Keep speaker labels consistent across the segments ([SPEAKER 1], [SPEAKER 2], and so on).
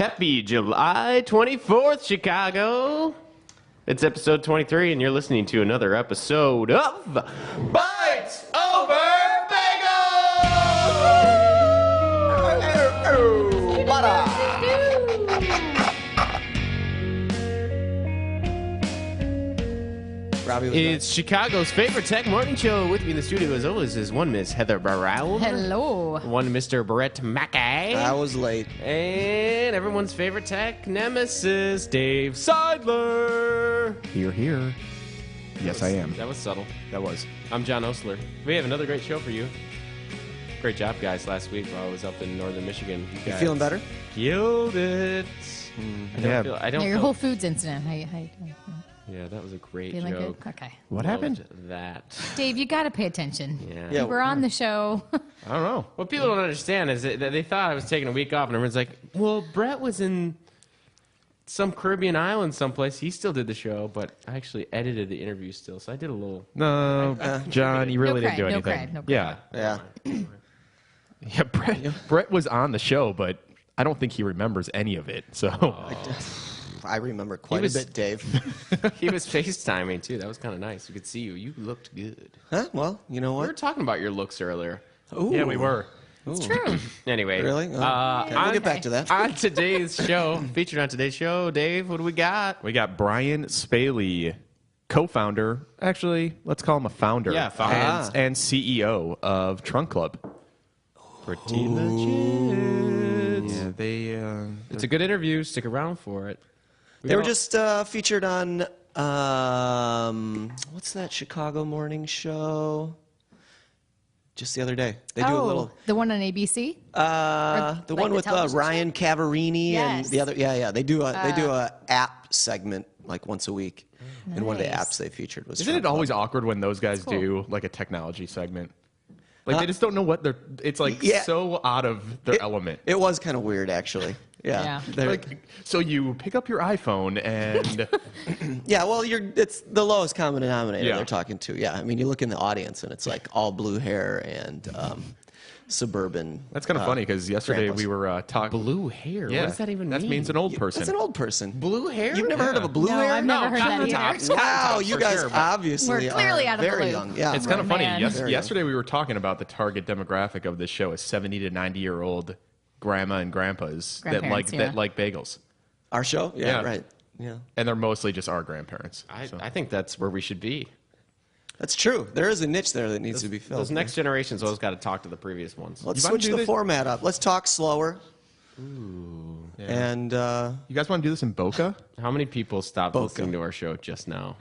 [SPEAKER 1] Happy July 24th, Chicago. It's episode 23, and you're listening to another episode of Bites Over It's Chicago's favorite tech morning show. With me in the studio, as always, is one Miss Heather Brown.
[SPEAKER 2] Hello.
[SPEAKER 1] One Mr. Brett Mackay.
[SPEAKER 3] I was late.
[SPEAKER 1] And everyone's favorite tech nemesis, Dave Seidler.
[SPEAKER 4] Here. Yes, I am.
[SPEAKER 1] That was subtle.
[SPEAKER 4] That was.
[SPEAKER 1] I'm John Osler. We have another great show for you. Great job, guys, last week while I was up in northern Michigan. You guys
[SPEAKER 3] feeling better?
[SPEAKER 1] killed it. I don't
[SPEAKER 2] Your
[SPEAKER 1] feel-
[SPEAKER 2] Whole Foods incident. How you
[SPEAKER 1] Yeah, that was a great
[SPEAKER 2] feeling
[SPEAKER 1] joke.
[SPEAKER 2] good? Okay.
[SPEAKER 4] What
[SPEAKER 1] Loved
[SPEAKER 4] happened?
[SPEAKER 1] that.
[SPEAKER 2] Dave, you got to pay attention.
[SPEAKER 1] Yeah.
[SPEAKER 2] We're on the show.
[SPEAKER 4] I don't know.
[SPEAKER 1] What people don't understand is that they thought I was taking a week off, and everyone's like, well, Brett was in some Caribbean island someplace. He still did the show, but I actually edited the interview still, so I did a little...
[SPEAKER 4] No, John, you really
[SPEAKER 2] No
[SPEAKER 4] didn't do
[SPEAKER 2] cred, no
[SPEAKER 4] anything.
[SPEAKER 2] cred, no cred.
[SPEAKER 4] Yeah.
[SPEAKER 3] Yeah.
[SPEAKER 4] Yeah, Brett was on the show, but I don't think he remembers any of it. So
[SPEAKER 3] I remember quite
[SPEAKER 1] was-
[SPEAKER 3] a bit, Dave.
[SPEAKER 1] He was FaceTiming, too. That was kind of nice. We could see you. You looked good.
[SPEAKER 3] Huh? Well, you know
[SPEAKER 1] We were
[SPEAKER 3] what?
[SPEAKER 1] talking about your looks earlier.
[SPEAKER 3] Ooh.
[SPEAKER 4] yeah, we were.
[SPEAKER 2] It's true.
[SPEAKER 1] Anyway.
[SPEAKER 3] Really? Oh, okay. We'll get back to that.
[SPEAKER 1] On today's show, featured on today's show, Dave, what do we got?
[SPEAKER 4] We got Brian Spaley, co-founder. Actually, let's call him a founder.
[SPEAKER 1] Yeah, founder.
[SPEAKER 4] And CEO of Trunk Club.
[SPEAKER 1] Pretty legit.
[SPEAKER 4] Yeah, they.
[SPEAKER 1] It's a good interview. Stick around for it.
[SPEAKER 3] They were just featured on, what's that Chicago morning show? Just the other day. They do a little.
[SPEAKER 2] The one on ABC?
[SPEAKER 3] The
[SPEAKER 2] like
[SPEAKER 3] one
[SPEAKER 2] the
[SPEAKER 3] with
[SPEAKER 2] television
[SPEAKER 3] Ryan Cavarini and
[SPEAKER 2] Yes.
[SPEAKER 3] the other. Yeah. They do a app segment like once a week. And one of the
[SPEAKER 2] Nice.
[SPEAKER 3] apps they featured was.
[SPEAKER 4] Isn't it
[SPEAKER 3] Trunk
[SPEAKER 4] always
[SPEAKER 3] Club.
[SPEAKER 4] awkward when those guys
[SPEAKER 2] cool.
[SPEAKER 4] do like a technology segment? Like they just don't know what they're. It's like
[SPEAKER 3] Yeah.
[SPEAKER 4] so out of their element.
[SPEAKER 3] It was kind of weird, actually. Yeah.
[SPEAKER 2] Yeah.
[SPEAKER 3] They're-
[SPEAKER 4] Like, so you pick up your iPhone and
[SPEAKER 3] Yeah, well, it's the lowest common denominator
[SPEAKER 4] Yeah.
[SPEAKER 3] they're talking to. Yeah, I mean, you look in the audience and it's like all blue hair and suburban.
[SPEAKER 4] that's kind of funny because yesterday
[SPEAKER 3] grandpas.
[SPEAKER 4] we were talking.
[SPEAKER 1] Blue hair.
[SPEAKER 4] Yeah,
[SPEAKER 1] What does that even mean?
[SPEAKER 4] That means an old person.
[SPEAKER 3] It's an old person.
[SPEAKER 1] Blue hair?
[SPEAKER 3] You've never heard of a blue
[SPEAKER 2] No,
[SPEAKER 3] hair?
[SPEAKER 2] I've never heard that either.
[SPEAKER 1] Cotton
[SPEAKER 3] Wow,
[SPEAKER 1] tops
[SPEAKER 3] you
[SPEAKER 1] for
[SPEAKER 3] guys
[SPEAKER 1] sure, but-
[SPEAKER 3] obviously
[SPEAKER 2] We're clearly
[SPEAKER 3] are
[SPEAKER 2] out of the
[SPEAKER 3] very
[SPEAKER 2] loop.
[SPEAKER 3] young. Yeah,
[SPEAKER 4] It's kind of funny.
[SPEAKER 2] man.
[SPEAKER 4] Yesterday we were talking about the target demographic of this show is 70 to 90-year-old grandma and grandpas that like
[SPEAKER 2] Grandparents, yeah.
[SPEAKER 4] bagels,
[SPEAKER 3] Our show?
[SPEAKER 4] Yeah.
[SPEAKER 3] Right. Yeah.
[SPEAKER 4] and they're mostly just our grandparents.
[SPEAKER 1] I think that's where we should be.
[SPEAKER 3] That's true. There is a niche there that needs to be filled.
[SPEAKER 1] Those next generations always got to talk to the previous ones.
[SPEAKER 3] Let's
[SPEAKER 4] You wanna
[SPEAKER 3] switch
[SPEAKER 4] do
[SPEAKER 3] the
[SPEAKER 4] this?
[SPEAKER 3] format up. Let's talk slower.
[SPEAKER 4] Yeah.
[SPEAKER 3] And
[SPEAKER 4] You guys want to do this in Boca?
[SPEAKER 1] How many people stopped
[SPEAKER 3] Boca.
[SPEAKER 1] listening to our show just now?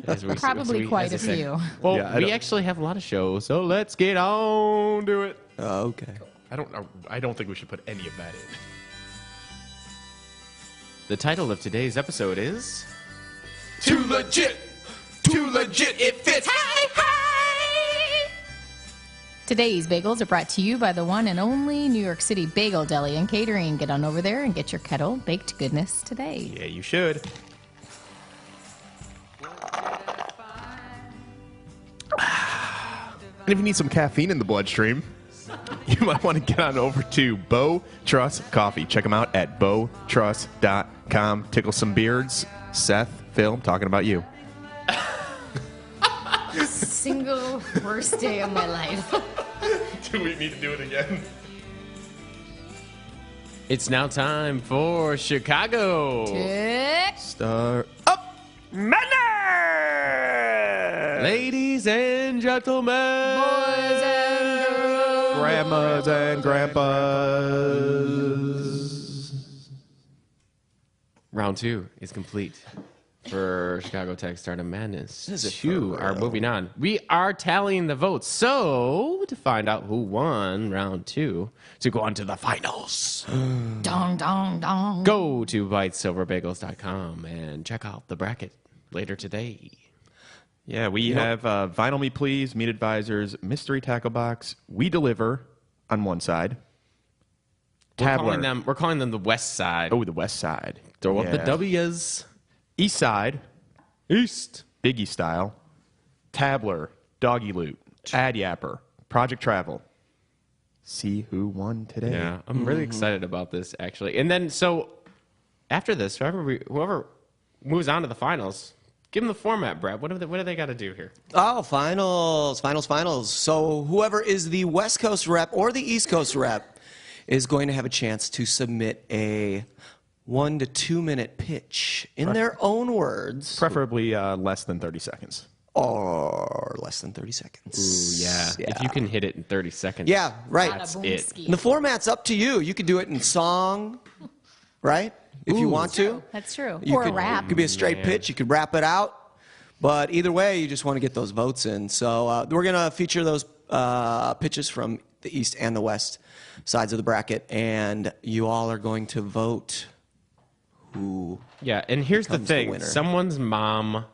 [SPEAKER 1] As we-
[SPEAKER 2] Probably quite a
[SPEAKER 1] as I said.
[SPEAKER 2] few.
[SPEAKER 1] Well,
[SPEAKER 4] Yeah, I
[SPEAKER 1] we
[SPEAKER 4] don't-
[SPEAKER 1] actually have a lot of shows, so let's get on to it.
[SPEAKER 3] okay.
[SPEAKER 4] I don't think we should put any of that in.
[SPEAKER 1] The title of today's episode is...
[SPEAKER 4] Too legit, it fits.
[SPEAKER 2] Today's bagels are brought to you by the one and only New York City Bagel Deli and Catering. Get on over there and get your kettle baked goodness today.
[SPEAKER 4] Yeah, you should. And if you need some caffeine in the bloodstream, you might want to get on over to Bo Trust Coffee. Check them out at botrust.com. Tickle some beards. Seth, Phil, I'm talking about you.
[SPEAKER 2] Single worst day of my life.
[SPEAKER 4] Do we need to do it again?
[SPEAKER 1] It's now time for Chicago.
[SPEAKER 4] Start up.
[SPEAKER 1] Ladies and gentlemen.
[SPEAKER 2] Boys and girls.
[SPEAKER 4] Grandmas and grandpas.
[SPEAKER 1] Round 2 is complete for Chicago Tech Stardom Madness.
[SPEAKER 3] Is it
[SPEAKER 1] 2
[SPEAKER 3] for
[SPEAKER 1] are
[SPEAKER 3] real?
[SPEAKER 1] moving on. We are tallying the votes. So, to find out who won round 2, to go on to the finals,
[SPEAKER 2] Dong, dong, dong.
[SPEAKER 1] go to BiteSilverBagels.com and check out the bracket later today.
[SPEAKER 4] Yeah, we have Vinyl Me Please, Meat Advisors, Mystery Tackle Box, We Deliver on one side.
[SPEAKER 1] We're calling them the West Side.
[SPEAKER 4] Oh, the West Side.
[SPEAKER 1] Throw up the
[SPEAKER 4] Yeah.
[SPEAKER 1] W's.
[SPEAKER 4] East Side,
[SPEAKER 1] East.
[SPEAKER 4] Biggie Style, Tabler, Doggy Loot, Ad Yapper, Project Travel, see who won today.
[SPEAKER 1] Yeah, I'm really excited about this actually. And then so after this, whoever moves on to the finals, give them the format, Brad. What do they got to do here?
[SPEAKER 3] Oh, finals. So whoever is the West Coast rep or the East Coast rep is going to have a chance to submit a 1 to 2 minute pitch in their own words,
[SPEAKER 4] Preferably less than 30 seconds.
[SPEAKER 3] or less than 30 seconds.
[SPEAKER 1] If you can hit it in 30 seconds.
[SPEAKER 3] Yeah, right.
[SPEAKER 2] Bada
[SPEAKER 1] it.
[SPEAKER 2] boomski.
[SPEAKER 3] And the format's up to you. You could do it in song, right? If you want to.
[SPEAKER 2] That's true.
[SPEAKER 3] You
[SPEAKER 2] Or
[SPEAKER 3] could,
[SPEAKER 2] a rap.
[SPEAKER 3] It could be a straight pitch. You could wrap it out. But either way, you just want to get those votes in. So we're going to feature those pitches from the East and the West sides of the bracket. And you all are going to vote who.
[SPEAKER 1] Yeah, and here's the
[SPEAKER 3] becomes the
[SPEAKER 1] thing.
[SPEAKER 3] winner.
[SPEAKER 1] Someone's mom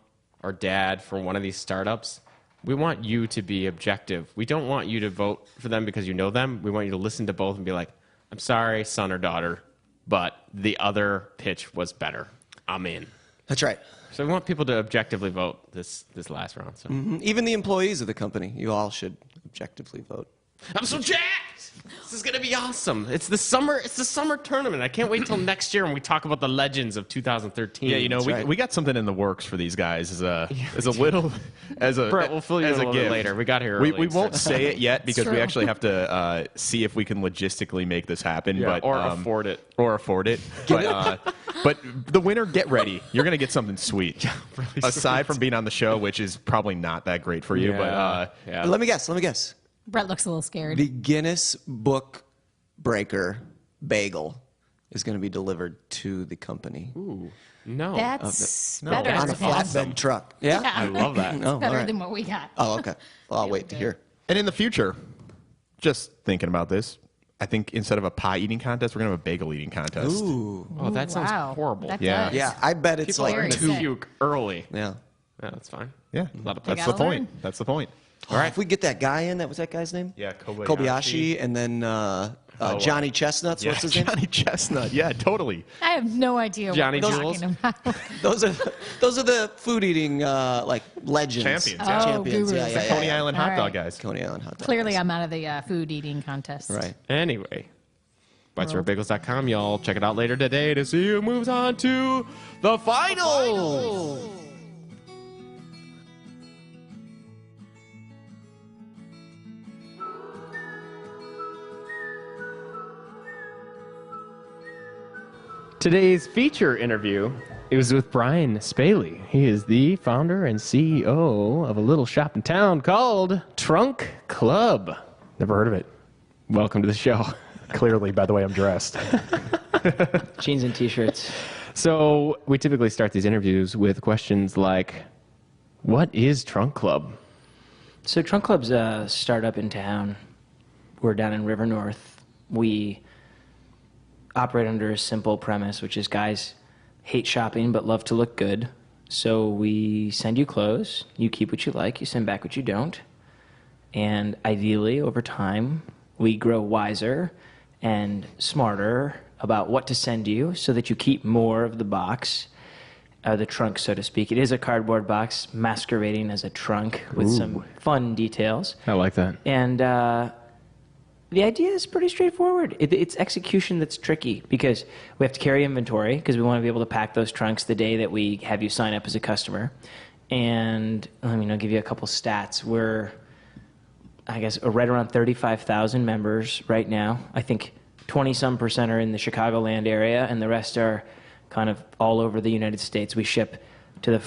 [SPEAKER 1] or dad for one of these startups, we want you to be objective. We don't want you to vote for them because you know them. We want you to listen to both and be like, I'm sorry, son or daughter, but the other pitch was better. I'm in.
[SPEAKER 3] That's right.
[SPEAKER 1] So we want people to objectively vote this last round. So
[SPEAKER 3] Even the employees of the company, you all should objectively vote.
[SPEAKER 1] I'm so jacked. This is gonna be awesome. It's the summer tournament. I can't wait till next year when we talk about the legends of 2013.
[SPEAKER 4] Yeah, you know,
[SPEAKER 3] That's right.
[SPEAKER 4] we got something in the works for these guys as a
[SPEAKER 1] Brett, we'll fill you in a little bit
[SPEAKER 4] gift.
[SPEAKER 1] later. We got here early.
[SPEAKER 4] We won't say it yet because we
[SPEAKER 2] true.
[SPEAKER 4] actually have to see if we can logistically make this happen.
[SPEAKER 1] Yeah,
[SPEAKER 4] but
[SPEAKER 1] or afford it.
[SPEAKER 4] But the winner, get ready. You're gonna get something sweet. Aside from being on the show, which is probably not that great for you,
[SPEAKER 1] Yeah.
[SPEAKER 3] But let me guess.
[SPEAKER 2] Brett looks a little scared.
[SPEAKER 3] The Guinness Book Breaker bagel is going to be delivered to the company
[SPEAKER 1] No.
[SPEAKER 2] That's
[SPEAKER 4] no,
[SPEAKER 2] better.
[SPEAKER 3] on a
[SPEAKER 2] than
[SPEAKER 3] flatbed truck. Yeah?
[SPEAKER 1] I love that.
[SPEAKER 3] Oh,
[SPEAKER 2] better
[SPEAKER 3] all right.
[SPEAKER 2] than what we got.
[SPEAKER 3] Oh, okay. Well, I'll wait to hear.
[SPEAKER 4] and in the future, just thinking about this, I think instead of a pie eating contest, we're gonna have a bagel eating contest.
[SPEAKER 3] Ooh.
[SPEAKER 1] Oh, that sounds
[SPEAKER 2] Wow.
[SPEAKER 1] horrible.
[SPEAKER 2] That
[SPEAKER 4] Yeah.
[SPEAKER 2] does.
[SPEAKER 3] Yeah, I bet it's
[SPEAKER 1] People are
[SPEAKER 3] like
[SPEAKER 1] going
[SPEAKER 3] two.
[SPEAKER 1] to puke early.
[SPEAKER 3] Yeah.
[SPEAKER 1] Yeah, that's fine.
[SPEAKER 4] Yeah,
[SPEAKER 1] A lot of
[SPEAKER 4] that's
[SPEAKER 2] gotta
[SPEAKER 4] the point.
[SPEAKER 2] learn.
[SPEAKER 4] That's the point.
[SPEAKER 3] All right. If we get that guy in, what's that guy's name?
[SPEAKER 4] Yeah, Kobayashi.
[SPEAKER 3] Kobayashi, and then Johnny Chestnuts.
[SPEAKER 4] Yeah,
[SPEAKER 3] What's his name?
[SPEAKER 4] Johnny Chestnut. Yeah, totally.
[SPEAKER 2] I have no idea
[SPEAKER 1] Johnny
[SPEAKER 2] what we're
[SPEAKER 1] Jules?
[SPEAKER 2] talking about.
[SPEAKER 3] Those are the food eating like legends.
[SPEAKER 4] Champions,
[SPEAKER 2] yeah. Oh,
[SPEAKER 3] Champions.
[SPEAKER 2] gurus.
[SPEAKER 3] Yeah,
[SPEAKER 4] Coney
[SPEAKER 3] yeah.
[SPEAKER 4] Island
[SPEAKER 2] All
[SPEAKER 4] hot
[SPEAKER 2] right.
[SPEAKER 4] dog guys.
[SPEAKER 3] Coney Island hot dog.
[SPEAKER 2] Clearly, I'm out of the food eating contest.
[SPEAKER 3] Right.
[SPEAKER 1] Anyway, BitesForBagels.com. Y'all check it out later today to see who moves on to the finals. Today's feature interview is with Brian Spaley. He is the founder and CEO of a little shop in town called Trunk Club. Never heard of it. Welcome to the show.
[SPEAKER 5] Clearly, by the way I'm dressed.
[SPEAKER 6] Jeans and t-shirts.
[SPEAKER 1] So we typically start these interviews with questions like, what is Trunk Club?
[SPEAKER 6] So Trunk Club's a startup in town. We're down in River North. We operate under a simple premise, which is guys hate shopping but love to look good. So we send you clothes. You keep what you like. You send back what you don't. And ideally, over time, we grow wiser and smarter about what to send you so that you keep more of the box, the trunk, so to speak. It is a cardboard box masquerading as a trunk with some fun details.
[SPEAKER 1] I like that.
[SPEAKER 6] And the idea is pretty straightforward. It's execution that's tricky because we have to carry inventory because we want to be able to pack those trunks the day that we have you sign up as a customer. And I'll give you a couple stats. We're, I guess, right around 35,000 members right now. I think 20-some% are in the Chicagoland area, and the rest are kind of all over the United States. We ship to the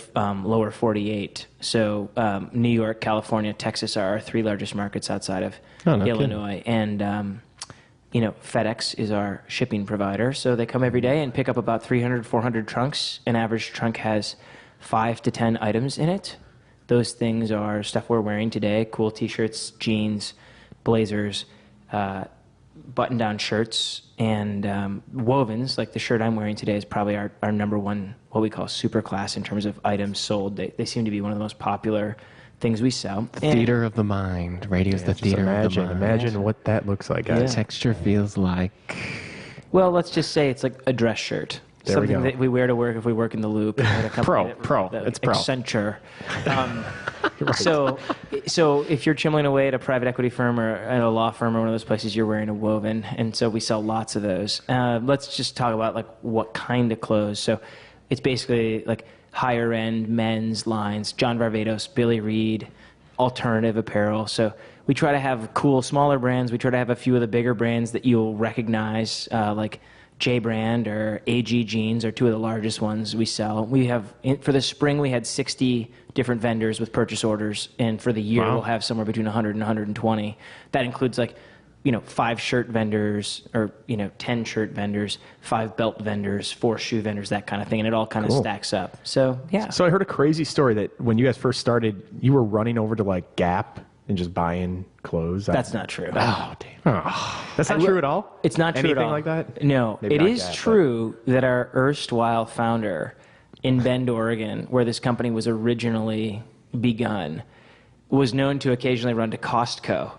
[SPEAKER 6] lower 48. So New York, California, Texas are our three largest markets outside of Illinois. And, FedEx is our shipping provider. So they come every day and pick up about 300, 400 trunks. An average trunk has 5 to 10 items in it. Those things are stuff we're wearing today, cool T-shirts, jeans, blazers, button-down shirts, and wovens, like the shirt I'm wearing today is probably our number one, what we call super class in terms of items sold. They seem to be one of the most popular things we sell.
[SPEAKER 1] Theater of the mind. Radio's the
[SPEAKER 5] Just
[SPEAKER 1] theater of the mind.
[SPEAKER 5] imagine what that looks like, guys.
[SPEAKER 1] Texture feels like...
[SPEAKER 6] Well, let's just say it's like a dress shirt.
[SPEAKER 5] There we
[SPEAKER 6] Something
[SPEAKER 5] go.
[SPEAKER 6] that we wear to work if we work in the Loop. At a company
[SPEAKER 1] Pro.
[SPEAKER 6] that-
[SPEAKER 1] It's pro.
[SPEAKER 6] Accenture. So if you're chimeling away at a private equity firm or at a law firm or one of those places, you're wearing a woven, and so we sell lots of those. Let's just talk about like what kind of clothes. So it's basically like higher end men's lines, John Varvatos, Billy Reed, alternative apparel. So we try to have cool smaller brands. We try to have a few of the bigger brands that you'll recognize, like J Brand or AG Jeans are two of the largest ones we sell. We have, for the spring, we had 60 different vendors with purchase orders, and for the year
[SPEAKER 1] Wow.
[SPEAKER 6] we'll have somewhere between 100 and 120. That includes like, 5 shirt vendors or, 10 shirt vendors, 5 belt vendors, 4 shoe vendors, that kind of thing, and it all kind of stacks up. So, yeah.
[SPEAKER 5] So I heard a crazy story that when you guys first started, you were running over to like Gap and just buying clothes.
[SPEAKER 6] That's not true.
[SPEAKER 5] Oh, damn. That's not true at all?
[SPEAKER 6] It's not true
[SPEAKER 5] Anything
[SPEAKER 6] at all.
[SPEAKER 5] like that?
[SPEAKER 6] No.
[SPEAKER 5] Maybe
[SPEAKER 6] It
[SPEAKER 5] not
[SPEAKER 6] is
[SPEAKER 5] Gap, but-
[SPEAKER 6] true that our erstwhile founder in Bend, Oregon, where this company was originally begun, was known to occasionally run to Costco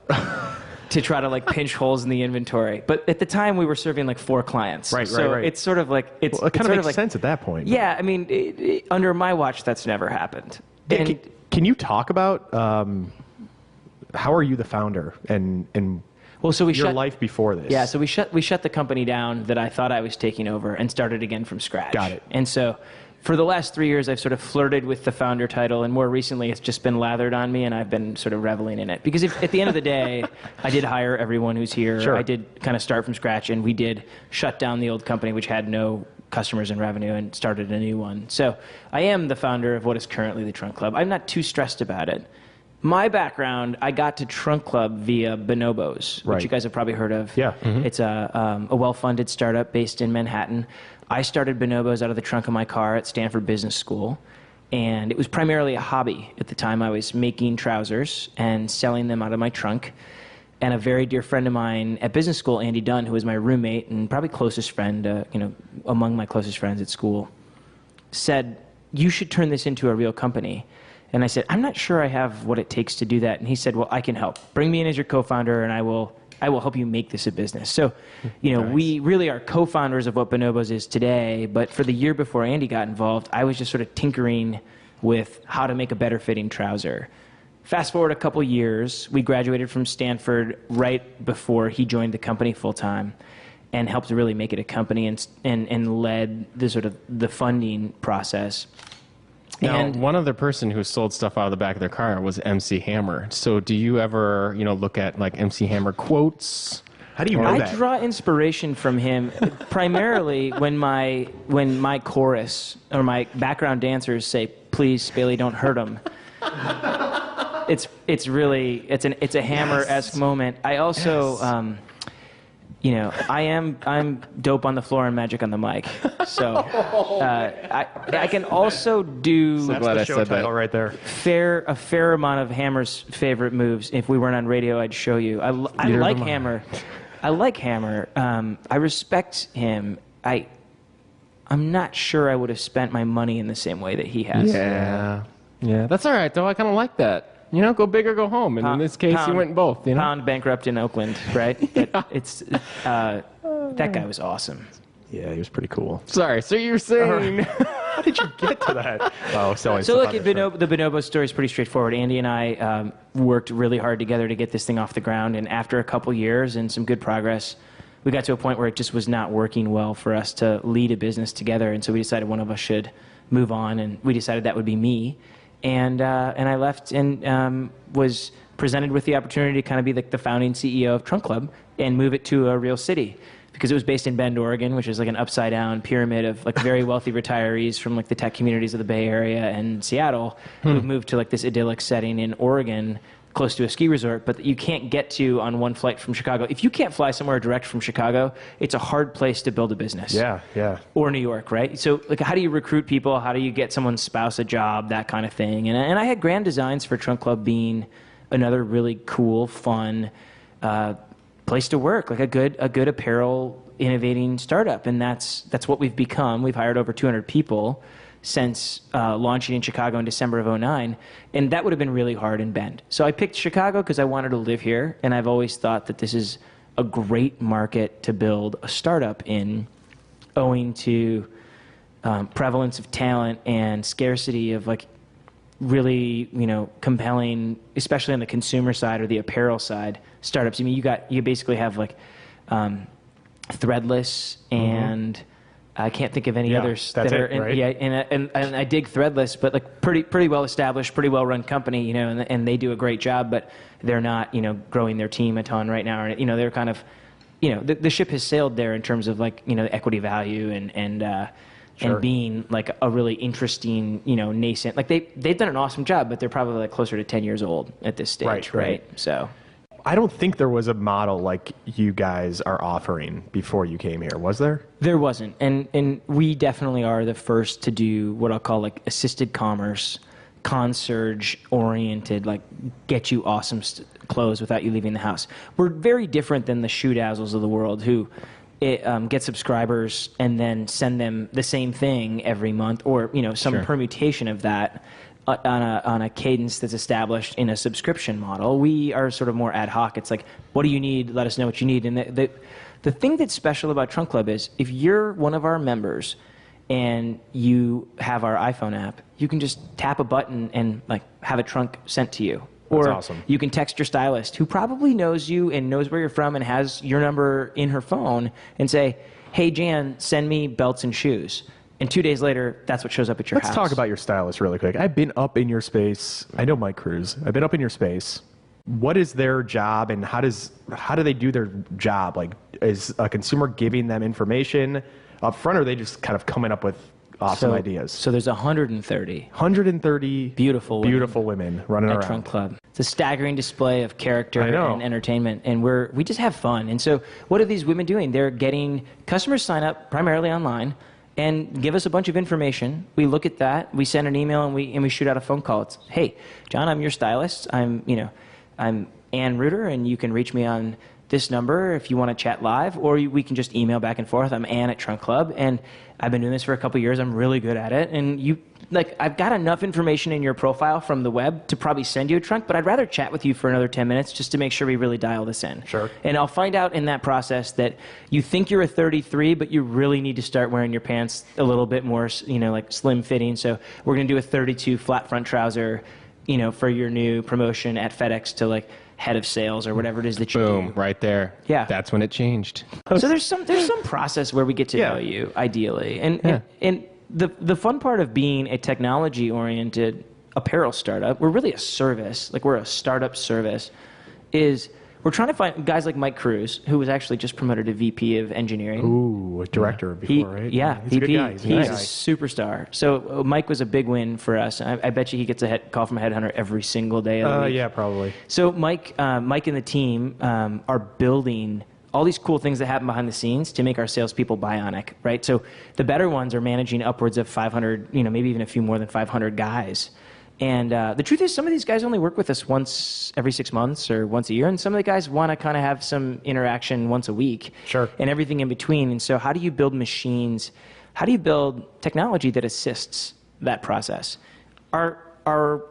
[SPEAKER 6] to try to like pinch holes in the inventory. But at the time, we were serving like 4 clients.
[SPEAKER 5] Right,
[SPEAKER 6] so
[SPEAKER 5] right.
[SPEAKER 6] it's sort of like
[SPEAKER 5] Well, it
[SPEAKER 6] it's
[SPEAKER 5] kind
[SPEAKER 6] sort
[SPEAKER 5] of makes
[SPEAKER 6] like,
[SPEAKER 5] sense at that point.
[SPEAKER 6] Yeah, I mean, under my watch, that's never happened.
[SPEAKER 5] Yeah,
[SPEAKER 6] And
[SPEAKER 5] can you talk about how are you the founder and
[SPEAKER 6] well, so we
[SPEAKER 5] your
[SPEAKER 6] shut
[SPEAKER 5] life before this?
[SPEAKER 6] Yeah, so we shut the company down that I thought I was taking over and started again from scratch.
[SPEAKER 5] Got it.
[SPEAKER 6] And so for the last 3 years, I've sort of flirted with the founder title, and more recently, it's just been lathered on me, and I've been sort of reveling in it. Because at the end of the day, I did hire everyone who's here.
[SPEAKER 5] Sure.
[SPEAKER 6] I did kind of start from scratch, and we did shut down the old company, which had no customers and revenue, and started a new one. So I am the founder of what is currently the Trunk Club. I'm not too stressed about it. My background, I got to Trunk Club via Bonobos,
[SPEAKER 5] Right.
[SPEAKER 6] which you guys have probably heard of.
[SPEAKER 5] Yeah. Mhm.
[SPEAKER 6] It's a well-funded startup based in Manhattan. I started Bonobos out of the trunk of my car at Stanford Business School, and it was primarily a hobby. At the time, I was making trousers and selling them out of my trunk. And a very dear friend of mine at business school, Andy Dunn, who was my roommate and probably closest friend, among my closest friends at school, said, "You should turn this into a real company." And I said, "I'm not sure I have what it takes to do that." And he said, "Well, I can help. Bring me in as your co-founder, and I will help you make this a business." So, we really are co-founders of what Bonobos is today. But for the year before Andy got involved, I was just sort of tinkering with how to make a better fitting trouser. Fast forward a couple years, we graduated from Stanford right before he joined the company full time, and helped to really make it a company and led the sort of the funding process.
[SPEAKER 1] Now,
[SPEAKER 6] And
[SPEAKER 1] one other person who sold stuff out of the back of their car was MC Hammer. So do you ever, look at like MC Hammer quotes?
[SPEAKER 5] How do you know
[SPEAKER 6] I
[SPEAKER 5] that?
[SPEAKER 6] draw inspiration from him primarily when my chorus or my background dancers say, "Please, Bailey, don't hurt him." It's really a Hammer-esque moment. I also I'm dope on the floor and magic on the mic. So I can also do
[SPEAKER 5] That's
[SPEAKER 1] glad
[SPEAKER 5] the
[SPEAKER 1] I
[SPEAKER 5] show
[SPEAKER 1] said that.
[SPEAKER 5] title right there.
[SPEAKER 6] a fair amount of Hammer's favorite moves. If we weren't on radio, I'd show you. I like Hammer. I like Hammer. I respect him. I'm not sure I would have spent my money in the same way that he has.
[SPEAKER 1] Yeah. That's all right, though. I kind of like that. Go big or go home. And in this case, you went both.
[SPEAKER 6] Pound bankrupt in Oakland, right? But it's that guy was awesome.
[SPEAKER 5] Yeah, he was pretty cool.
[SPEAKER 1] Sorry. So you're saying.
[SPEAKER 5] How did you get to that? Oh, selling
[SPEAKER 6] So
[SPEAKER 5] stuff
[SPEAKER 6] look,
[SPEAKER 5] on
[SPEAKER 6] at
[SPEAKER 5] the truck.
[SPEAKER 6] the Bonobo story is pretty straightforward. Andy and I worked really hard together to get this thing off the ground, and after a couple years and some good progress, we got to a point where it just was not working well for us to lead a business together, and so we decided one of us should move on, and we decided that would be me. And I left and was presented with the opportunity to kind of be the founding CEO of Trunk Club and move it to a real city, because it was based in Bend, Oregon, which is like an upside down pyramid of like very wealthy retirees from like the tech communities of the Bay Area and Seattle who've moved to like this idyllic setting in Oregon, close to a ski resort, but that you can't get to on one flight from Chicago. If you can't fly somewhere direct from Chicago, it's a hard place to build a business.
[SPEAKER 5] Yeah.
[SPEAKER 6] Or New York, right? So, like, how do you recruit people? How do you get someone's spouse a job? That kind of thing. And I had grand designs for Trunk Club being another really cool, fun place to work, like a good apparel innovating startup. And that's what we've become. We've hired over 200 people since launching in Chicago in December of 2009, and that would have been really hard in Bend. So I picked Chicago because I wanted to live here, and I've always thought that this is a great market to build a startup in, owing to prevalence of talent and scarcity of like really, compelling, especially on the consumer side or the apparel side, startups. I mean, you basically have like Threadless and I can't think of any
[SPEAKER 5] Yeah,
[SPEAKER 6] others
[SPEAKER 5] that's
[SPEAKER 6] that are
[SPEAKER 5] it, right?
[SPEAKER 6] yeah, and I dig Threadless, but like pretty well established, pretty well run company, and they do a great job, but they're not, growing their team a ton right now, or they're kind of, the ship has sailed there in terms of like, the equity value and being like a really interesting, nascent, like they've done an awesome job, but they're probably like closer to 10 years old at this stage,
[SPEAKER 5] Right.
[SPEAKER 6] So
[SPEAKER 5] I don't think there was a model like you guys are offering before you came here, was there?
[SPEAKER 6] there wasn't, and we definitely are the first to do what I'll call like assisted commerce, concierge oriented, like get you awesome clothes without you leaving the house. We're very different than the Shoe Dazzles of the world who get subscribers and then send them the same thing every month, or some permutation of that on a cadence that's established in a subscription model. We are sort of more ad hoc. It's like, what do you need? Let us know what you need. And the thing that's special about Trunk Club is if you're one of our members and you have our iPhone app, you can just tap a button and like have a trunk sent to you.
[SPEAKER 5] That's
[SPEAKER 6] Or
[SPEAKER 5] awesome.
[SPEAKER 6] you can text your stylist, who probably knows you and knows where you're from and has your number in her phone, and say, hey, Jan, send me belts and shoes. And 2 days later, that's what shows up at your house.
[SPEAKER 5] Let's talk about your stylist really quick. I've been up in your space. I know Mike Cruz. I've been up in your space. What is their job, and how do they do their job? Like, is a consumer giving them information up front, or are they just kind of coming up with awesome ideas?
[SPEAKER 6] So there's 130
[SPEAKER 5] 130
[SPEAKER 6] beautiful
[SPEAKER 5] women running
[SPEAKER 6] at
[SPEAKER 5] around.
[SPEAKER 6] Trunk Club. It's a staggering display of character
[SPEAKER 5] I know.
[SPEAKER 6] and entertainment, and we just have fun. And so what are these women doing? They're getting customers sign up primarily online and give us a bunch of information. We look at that, we send an email, and we shoot out a phone call. It's, hey, John, I'm your stylist. I'm Ann Reuter, and you can reach me on this number if you want to chat live, or we can just email back and forth. I'm Ann at Trunk Club, and I've been doing this for a couple years. I'm really good at it. And I've got enough information in your profile from the web to probably send you a trunk, but I'd rather chat with you for another 10 minutes just to make sure we really dial this in.
[SPEAKER 5] Sure.
[SPEAKER 6] And I'll find out in that process that you think you're a 33, but you really need to start wearing your pants a little bit more, like slim fitting. So we're going to do a 32 flat front trouser, for your new promotion at FedEx to like head of sales or whatever it is that you
[SPEAKER 1] Boom,
[SPEAKER 6] do.
[SPEAKER 1] right there.
[SPEAKER 6] Yeah.
[SPEAKER 1] That's when it changed.
[SPEAKER 6] So there's some process where we get to know you, ideally. And the fun part of being a technology-oriented apparel startup, we're really a service, like we're a startup service, is we're trying to find guys like Mike Cruz, who was actually just promoted to VP of engineering.
[SPEAKER 5] Ooh, a director before, right?
[SPEAKER 6] Yeah,
[SPEAKER 5] He's a good guy.
[SPEAKER 6] He's a superstar. So Mike was a big win for us. I bet you he gets a call from a headhunter every single day of the week.
[SPEAKER 5] Yeah, probably.
[SPEAKER 6] So Mike and the team are building all these cool things that happen behind the scenes to make our salespeople bionic, right? So the better ones are managing upwards of 500, maybe even a few more than 500 guys. And the truth is, some of these guys only work with us once every 6 months or once a year, and some of the guys want to kind of have some interaction once a week.
[SPEAKER 5] Sure.
[SPEAKER 6] And everything in between. And so how do you build machines? How do you build technology that assists that process? Our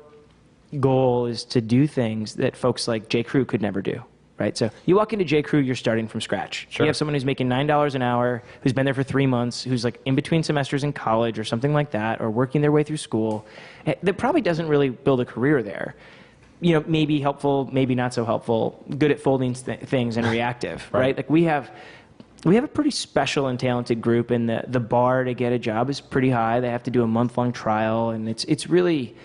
[SPEAKER 6] goal is to do things that folks like J. Crew could never do. Right, so you walk into J. Crew, you're starting from scratch.
[SPEAKER 5] Sure.
[SPEAKER 6] You have someone who's making $9 an hour, who's been there for 3 months, who's like in between semesters in college or something like that, or working their way through school, that probably doesn't really build a career there. Maybe helpful, maybe not so helpful, good at folding things and reactive, right? Like we have a pretty special and talented group, and the bar to get a job is pretty high. They have to do a month-long trial, and it's really,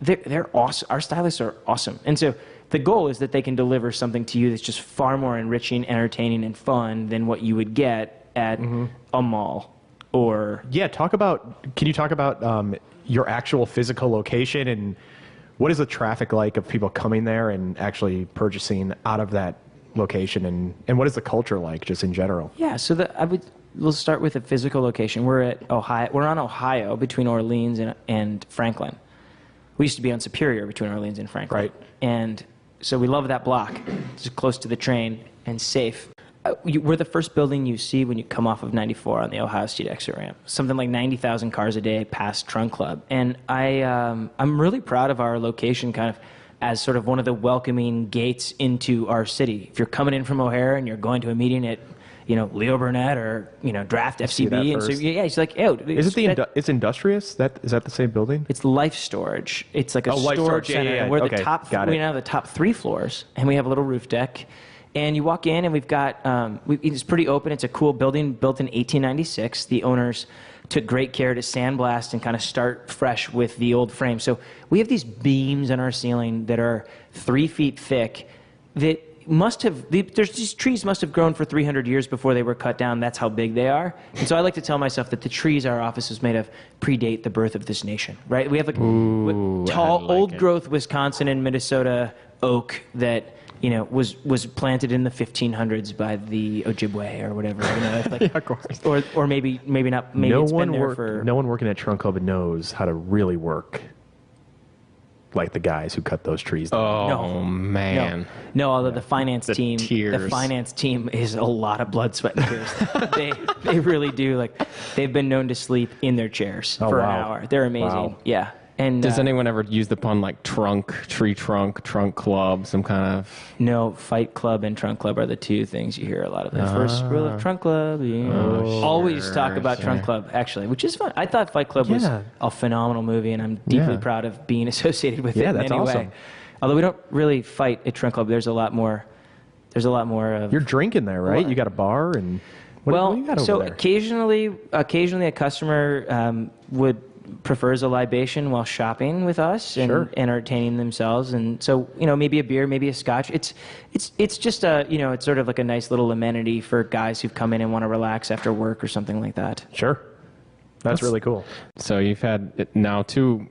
[SPEAKER 6] they're awesome. Our stylists are awesome. And so the goal is that they can deliver something to you that's just far more enriching, entertaining, and fun than what you would get at a mall or...
[SPEAKER 5] Yeah, can you talk about your actual physical location, and what is the traffic like of people coming there and actually purchasing out of that location, and what is the culture like just in general?
[SPEAKER 6] Yeah, so we'll start with a physical location. We're at Ohio. We're on Ohio between Orleans and Franklin. We used to be on Superior between Orleans and Franklin.
[SPEAKER 5] Right.
[SPEAKER 6] And so we love that block. It's close to the train and safe. We're the first building you see when you come off of 94 on the Ohio State exit ramp. Something like 90,000 cars a day pass Trunk Club. And I'm really proud of our location kind of as sort of one of the welcoming gates into our city. If you're coming in from O'Hare and you're going to a meeting at Leo Burnett or Draft
[SPEAKER 5] that
[SPEAKER 6] FCB, and so
[SPEAKER 5] first.
[SPEAKER 6] yeah, he's like, "Oh,
[SPEAKER 5] Is it it's Industrious? Is that the same building?
[SPEAKER 6] It's Life Storage. It's like a
[SPEAKER 5] Life
[SPEAKER 6] storage
[SPEAKER 5] Storage. Yeah,
[SPEAKER 6] center.
[SPEAKER 5] yeah, yeah.
[SPEAKER 6] And we're
[SPEAKER 5] Okay,
[SPEAKER 6] the top.
[SPEAKER 5] got it.
[SPEAKER 6] We now have the top 3 floors, and we have a little roof deck. And you walk in, and we've got. It's pretty open. It's a cool building built in 1896. The owners took great care to sandblast and kind of start fresh with the old frame. So we have these beams on our ceiling that are 3 feet thick. That these trees must have grown for 300 years before they were cut down. That's how big they are. And so I like to tell myself that the trees our office is made of predate the birth of this nation, right? We have like tall,
[SPEAKER 1] like
[SPEAKER 6] old
[SPEAKER 1] it.
[SPEAKER 6] growth Wisconsin and Minnesota oak that was planted in the 1500s by the Ojibwe or whatever. It's like,
[SPEAKER 5] of course.
[SPEAKER 6] or maybe not. Maybe
[SPEAKER 5] no
[SPEAKER 6] it's
[SPEAKER 5] one
[SPEAKER 6] been there for.
[SPEAKER 5] no one working at Trunk Club knows how to really work like the guys who cut those trees down.
[SPEAKER 1] Oh, man.
[SPEAKER 6] No, although the finance
[SPEAKER 1] The
[SPEAKER 6] team,
[SPEAKER 1] tears.
[SPEAKER 6] is a lot of blood, sweat, and tears. they really do. Like, they've been known to sleep in their chairs for an
[SPEAKER 5] wow.
[SPEAKER 6] hour. They're amazing.
[SPEAKER 5] Wow.
[SPEAKER 6] Yeah. And
[SPEAKER 1] Does anyone ever use the pun like tree trunk club, some kind of...
[SPEAKER 6] no, Fight Club and Trunk Club are the 2 things you hear a lot of. The first rule of Trunk Club. Always talk about Trunk Club, actually, which is fun. I thought Fight Club was
[SPEAKER 5] Yeah.
[SPEAKER 6] a phenomenal movie, and I'm deeply
[SPEAKER 5] Yeah.
[SPEAKER 6] proud of being associated with it
[SPEAKER 5] Yeah,
[SPEAKER 6] in
[SPEAKER 5] that's
[SPEAKER 6] any way.
[SPEAKER 5] awesome.
[SPEAKER 6] Although we don't really fight at Trunk Club. There's a lot more of...
[SPEAKER 5] You're drinking there, right? You got a bar and what do you got over
[SPEAKER 6] so
[SPEAKER 5] there?
[SPEAKER 6] occasionally a customer prefers a libation while shopping with us and
[SPEAKER 5] Sure.
[SPEAKER 6] entertaining themselves, and so maybe a beer, maybe a scotch. It's just it's sort of like a nice little amenity for guys who've come in and want to relax after work or something like that.
[SPEAKER 5] Sure. That's really cool.
[SPEAKER 1] So you've had now 2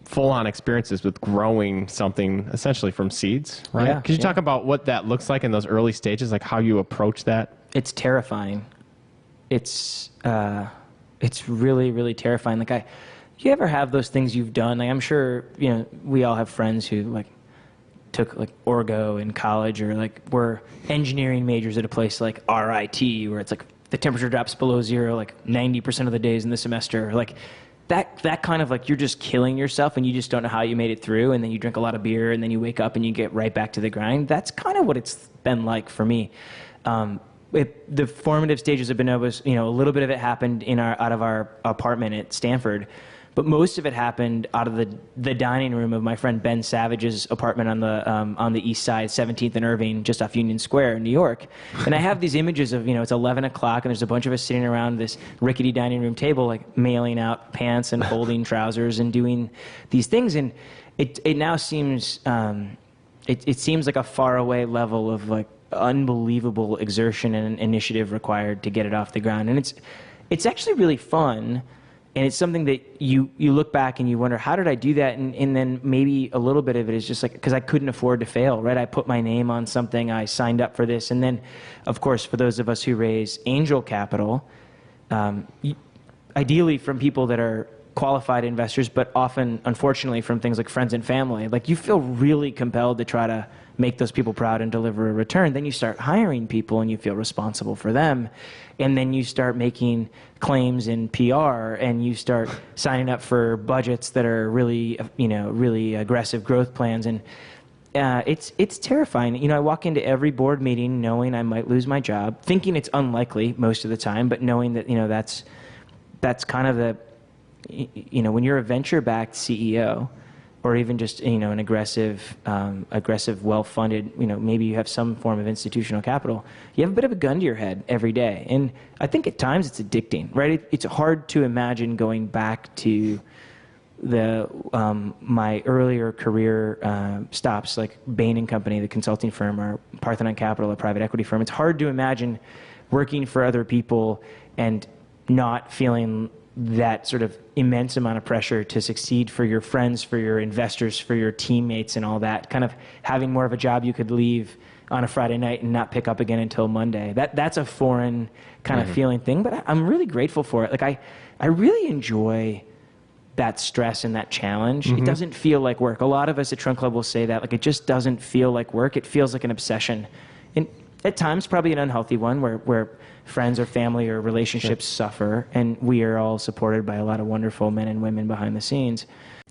[SPEAKER 1] full-on experiences with growing something essentially from seeds, right?
[SPEAKER 6] Yeah,
[SPEAKER 1] Could you
[SPEAKER 6] yeah.
[SPEAKER 1] talk about what that looks like in those early stages, like how you approach that?
[SPEAKER 6] It's terrifying. It's really, really terrifying. Like you ever have those things you've done? Like I'm sure we all have friends who like took like Orgo in college or like were engineering majors at a place like RIT where it's like the temperature drops below 0 like 90% of the days in the semester. Like that kind of like you're just killing yourself and you just don't know how you made it through, and then you drink a lot of beer and then you wake up and you get right back to the grind. That's kind of what it's been like for me. The formative stages of Bonobos, a little bit of it happened out of our apartment at Stanford, but most of it happened out of the dining room of my friend Ben Savage's apartment on the east side, 17th and Irving, just off Union Square in New York. And I have these images of it's 11 o'clock and there's a bunch of us sitting around this rickety dining room table, like mailing out pants and folding trousers and doing these things. And it now seems it seems like a faraway level of like unbelievable exertion and initiative required to get it off the ground. And it's actually really fun. And it's something that you look back and you wonder, how did I do that? And then maybe a little bit of it is just like, because I couldn't afford to fail, right? I put my name on something, I signed up for this. And then, of course, for those of us who raise angel capital, ideally from people that are qualified investors, but often, unfortunately, from things like friends and family, like you feel really compelled to try to make those people proud and deliver a return. Then you start hiring people and you feel responsible for them. And then you start making claims in PR and you start signing up for budgets that are really, really aggressive growth plans. And it's terrifying. I walk into every board meeting knowing I might lose my job, thinking it's unlikely most of the time, but knowing that, that's kind of the, when you're a venture-backed CEO, or even just an aggressive, well-funded, maybe you have some form of institutional capital, you have a bit of a gun to your head every day. And I think at times it's addicting, right? It's hard to imagine going back to my earlier career stops, like Bain & Company, the consulting firm, or Parthenon Capital, a private equity firm. It's hard to imagine working for other people and not feeling that sort of immense amount of pressure to succeed for your friends, for your investors, for your teammates and all that, kind of having more of a job you could leave on a Friday night and not pick up again until Monday. That's a foreign kind of feeling thing, but I'm really grateful for it. Like I really enjoy that stress and that challenge. It doesn't feel like work. A lot of us at Trunk Club will say that, like, it just doesn't feel like work. It feels like an obsession. And at times probably an unhealthy one where friends or family or relationships suffer, and we are all supported by a lot of wonderful men and women behind the scenes.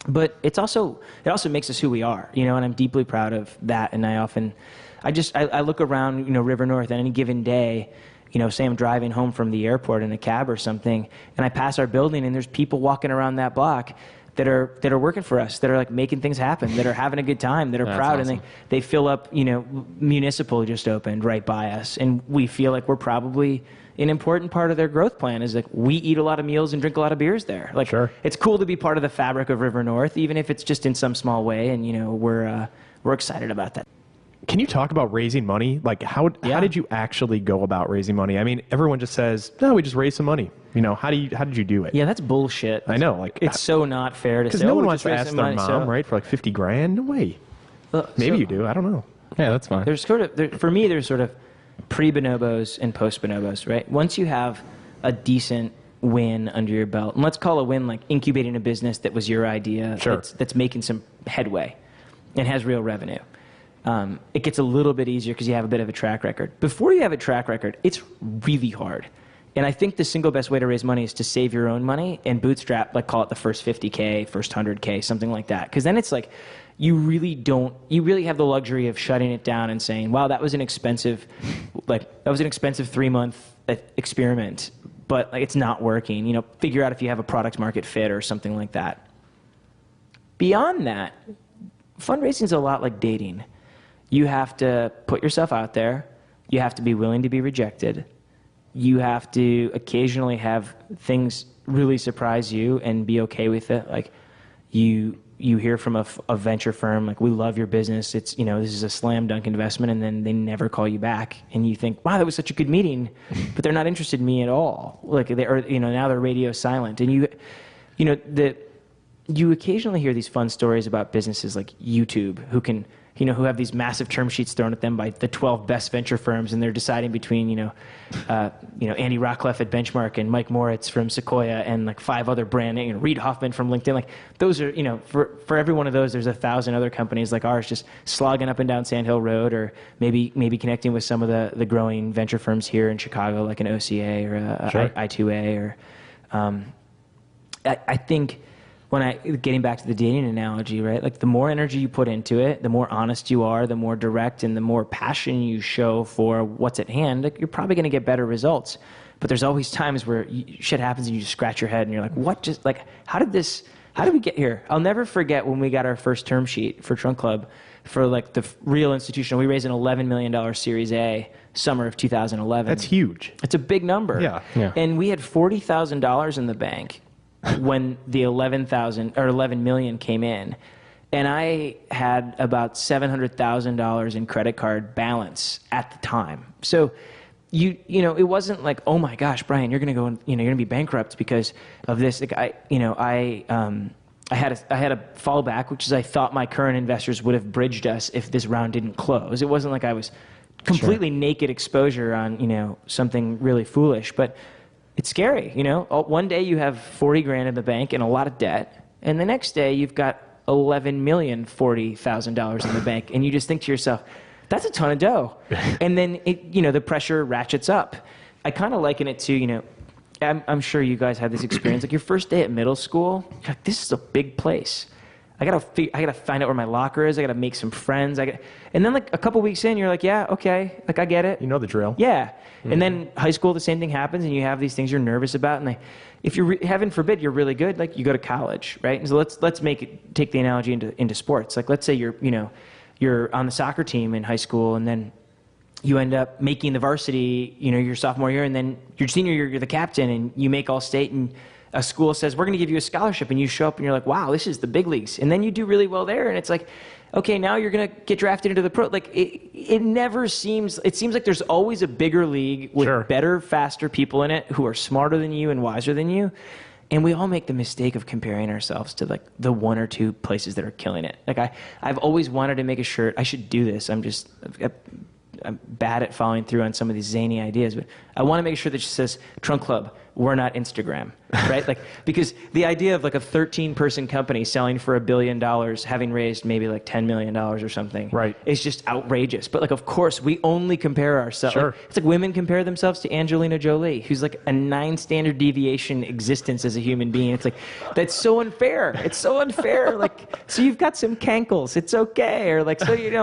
[SPEAKER 6] But it also makes us who we are, and I'm deeply proud of that. And I look around, River North on any given day, say I'm driving home from the airport in a cab or something, and I pass our building, and there's people walking around that block that are working for us, that are like making things happen, that are having a good time, that are
[SPEAKER 1] That's
[SPEAKER 6] proud,
[SPEAKER 1] awesome.
[SPEAKER 6] and they fill up. Municipal just opened right by us, and we feel like we're probably an important part of their growth plan. Is like we eat a lot of meals and drink a lot of beers there. Like
[SPEAKER 5] Sure.
[SPEAKER 6] it's cool to be part of the fabric of River North, even if it's just in some small way, and we're excited about that.
[SPEAKER 5] Can you talk about raising money? Like, how did you actually go about raising money? I mean, everyone just says, no, we just raised some money. How did you do it?
[SPEAKER 6] Yeah, that's bullshit.
[SPEAKER 5] I know, like,
[SPEAKER 6] it's so not fair to say.
[SPEAKER 5] because no one
[SPEAKER 6] we
[SPEAKER 5] wants
[SPEAKER 6] just
[SPEAKER 5] to
[SPEAKER 6] raised
[SPEAKER 5] ask
[SPEAKER 6] some
[SPEAKER 5] their
[SPEAKER 6] money,
[SPEAKER 5] mom,
[SPEAKER 6] so-
[SPEAKER 5] right, for like 50 grand. No way.
[SPEAKER 6] Well,
[SPEAKER 5] Maybe
[SPEAKER 6] so
[SPEAKER 5] you do. I don't know.
[SPEAKER 1] Yeah, that's fine.
[SPEAKER 6] There's for me, there's sort of pre-bonobos and post-bonobos, right? Once you have a decent win under your belt, and let's call a win like incubating a business that was your idea,
[SPEAKER 5] Sure.
[SPEAKER 6] that's making some headway and has real revenue. It gets a little bit easier because you have a bit of a track record. Before you have a track record, it's really hard. And I think the single best way to raise money is to save your own money and bootstrap, like call it the first 50K, first 100K, something like that. Because then it's like you really have the luxury of shutting it down and saying, wow, that was an expensive 3-month experiment, but like it's not working. Figure out if you have a product market fit or something like that. Beyond that, fundraising is a lot like dating. You have to put yourself out there. You have to be willing to be rejected. You have to occasionally have things really surprise you and be okay with it. Like you hear from a venture firm, like, we love your business. It's, this is a slam dunk investment. And then they never call you back. And you think, wow, that was such a good meeting, but they're not interested in me at all. Like now they're radio silent. And you occasionally hear these fun stories about businesses like YouTube who have these massive term sheets thrown at them by the 12 best venture firms, and they're deciding between, Andy Rockcliffe at Benchmark and Mike Moritz from Sequoia and like 5 other branding, Reid Hoffman from LinkedIn. Like those are, for every one of those, there's 1,000 other companies like ours just slogging up and down Sand Hill Road, or maybe connecting with some of the growing venture firms here in Chicago, like an OCA or I2A, or I think. Getting back to the dating analogy, right? Like the more energy you put into it, the more honest you are, the more direct, and the more passion you show for what's at hand, like you're probably going to get better results. But there's always times where shit happens and you just scratch your head and you're like, how did we get here? I'll never forget when we got our first term sheet for Trunk Club for like the real institutional. We raised an $11 million Series A summer of 2011.
[SPEAKER 5] That's huge.
[SPEAKER 6] It's a big number.
[SPEAKER 5] Yeah.
[SPEAKER 6] And we had $40,000 in the bank when the 11 million came in, and I had about $700,000 in credit card balance at the time. So it wasn't like, oh my gosh, Brian, you're going to go and you're going to be bankrupt because of this. Like I had a fallback, which is I thought my current investors would have bridged us if this round didn't close. It wasn't like I was completely naked exposure on something really foolish, but it's scary. One day you have 40 grand in the bank and a lot of debt, and the next day you've got $11,040,000 in the bank, and you just think to yourself, that's a ton of dough. And then the pressure ratchets up. I kind of liken it to I'm sure you guys had this experience, like your first day at middle school. You're like, this is a big place. I gotta find out where my locker is. I gotta make some friends. And then like a couple weeks in, you're like, yeah, okay, like I get it.
[SPEAKER 5] You know the drill.
[SPEAKER 6] Yeah. Mm-hmm. And then high school, the same thing happens, and you have these things you're nervous about. And if you're, heaven forbid, you're really good, like you go to college, right? And so let's take the analogy into sports. Like let's say you're on the soccer team in high school, and then you end up making the varsity, your sophomore year, and then your senior year, you're the captain, and you make All-State, and a school says, we're going to give you a scholarship, and you show up and you're like, wow, this is the big leagues. And then you do really well there, and it's like, okay, now you're going to get drafted into the pro. Like it seems like there's always a bigger league with better, faster people in it who are smarter than you and wiser than you. And we all make the mistake of comparing ourselves to like the 1 or 2 places that are killing it. Like I've always wanted to make a shirt. I should do this. I'm bad at following through on some of these zany ideas, but I want to make sure that just says Trunk Club, we're not Instagram, right? Like, because the idea of like a 13-person company selling for $1 billion, having raised maybe like $10 million or something,
[SPEAKER 5] right,
[SPEAKER 6] is just outrageous. But like, of course, we only compare ourselves.
[SPEAKER 5] Sure.
[SPEAKER 6] Like, it's like women compare themselves to Angelina Jolie, who's like a 9 standard deviation existence as a human being. It's like, that's so unfair. It's so unfair. Like, so you've got some cankles. It's okay. Or like, so you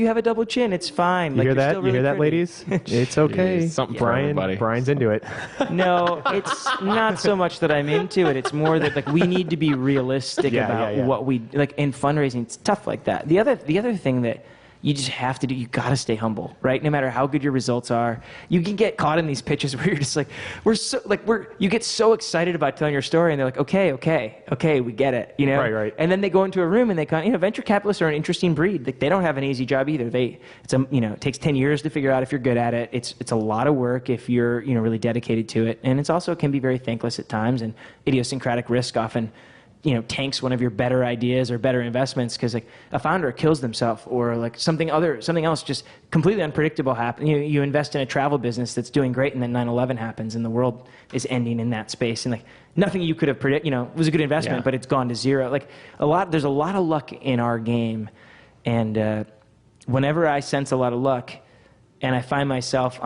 [SPEAKER 6] have a double chin. It's fine.
[SPEAKER 5] You
[SPEAKER 6] like,
[SPEAKER 5] hear
[SPEAKER 6] you're
[SPEAKER 5] that?
[SPEAKER 6] still
[SPEAKER 5] You
[SPEAKER 6] really
[SPEAKER 5] hear that,
[SPEAKER 6] pretty.
[SPEAKER 5] ladies? It's okay.
[SPEAKER 1] Something
[SPEAKER 6] Yeah,
[SPEAKER 1] for everybody.
[SPEAKER 5] Brian's into it.
[SPEAKER 6] No, it's not so much that I'm into it. It's more that like we need to be realistic about what we like in fundraising. It's tough like that. The other thing that you just have to do, you got to stay humble, right? No matter how good your results are, you can get caught in these pitches where you're just like, you get so excited about telling your story, and they're like, okay, we get it, you know?
[SPEAKER 5] Right.
[SPEAKER 6] And then they go into a room and they kind of, venture capitalists are an interesting breed. They don't have an easy job either. It takes 10 years to figure out if you're good at it. It's a lot of work if you're, really dedicated to it. And it can be very thankless at times, and idiosyncratic risk often tanks one of your better ideas or better investments because like a founder kills themselves, or like something else just completely unpredictable happen. You invest in a travel business that's doing great, and then 9/11 happens and the world is ending in that space, and like nothing you could have predicted, it was a good investment, but it's gone to zero. Like there's a lot of luck in our game, and whenever I sense a lot of luck and I find myself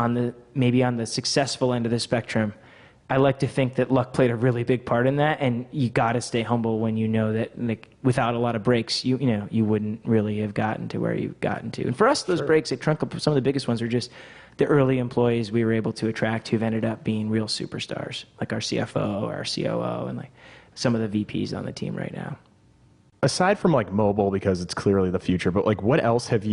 [SPEAKER 6] maybe on the successful end of the spectrum, I like to think that luck played a really big part in that, and you got to stay humble when you know that like, without a lot of breaks, you wouldn't really have gotten to where you've gotten to. And for us, those breaks at Trunk, some of the biggest ones are just the early employees we were able to attract who've ended up being real superstars, like our CFO, our COO, and like some of the VPs on the team right now.
[SPEAKER 5] Aside from like mobile, because it's clearly the future, but like what else what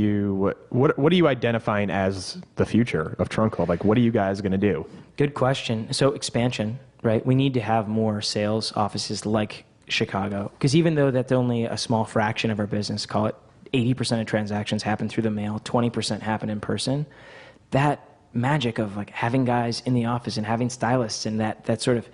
[SPEAKER 5] are you identifying as the future of Trunk Club? Like what are you guys going to do?
[SPEAKER 6] Good question. So expansion, right? We need to have more sales offices like Chicago, because even though that's only a small fraction of our business, call it 80% of transactions happen through the mail, 20% happen in person, that magic of like having guys in the office and having stylists and that sort of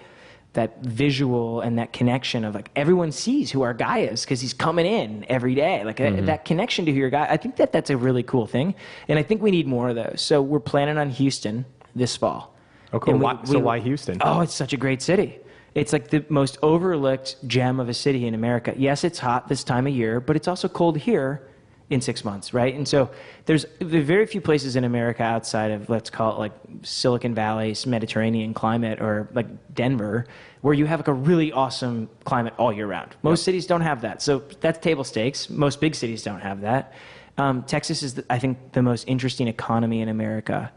[SPEAKER 6] that visual and that connection of like everyone sees who our guy is because he's coming in every day, like that connection to who your guy. I think that's a really cool thing, and I think we need more of those. So we're planning on Houston this fall.
[SPEAKER 5] Oh, cool. Why Houston?
[SPEAKER 6] Oh, it's such a great city. It's like the most overlooked gem of a city in America. Yes, it's hot this time of year, but it's also cold here in 6 months, right? And so there's very few places in America outside of, let's call it like Silicon Valley's Mediterranean climate, or like Denver, where you have like a really awesome climate all year round. Most cities don't have that. So that's table stakes. Most big cities don't have that. Texas is, I think, the most interesting economy in America.